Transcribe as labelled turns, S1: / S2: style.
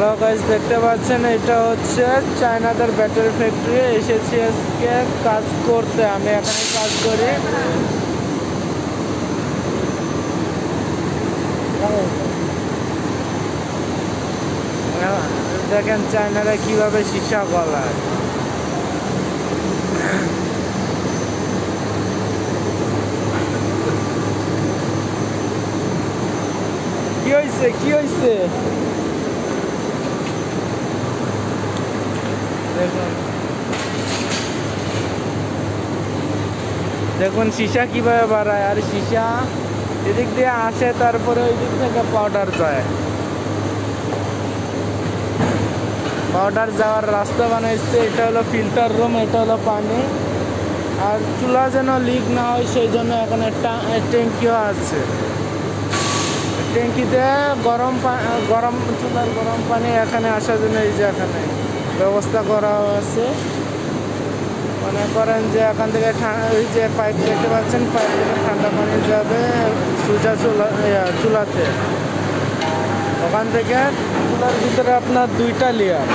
S1: Hello guys, দেখতে পাচ্ছেন এটা হচ্ছে চায়নাদের ব্যাটারি ফ্যাক্টরি। এসেছি আজকে কাজ করতে, আমি এখানে কাজ করি। দেখেন চায়নারা কিভাবে সীসা গলায়। কি হয়েছে কি হয়েছে দেখুন সীসা কিভাবে বাড়ায়, আর সীসা এদিক দিয়ে আসে, তারপরে ওই দিক থেকে পাউডার যায়। পাউডার যাওয়ার রাস্তা বানাইছে। এটা হলো ফিল্টার রুম, এটা হলো পানি। আর চুলা যেন লিক না হয় সেই জন্য এখানে ট্যাঙ্কিও আছে। ট্যাঙ্কিতে গরম চুলার গরম পানি এখানে আসার জন্য এই যে এখানে ব্যবস্থা করা আছে। মনে করেন যে এখান থেকে ওই যে পাইপ দেখতে পাচ্ছেন, পাইপ থেকে ঠান্ডা পানি যাবে সোজা চুলাতে। ওখান থেকে চুলার ভিতরে আপনার দুইটা লেয়ার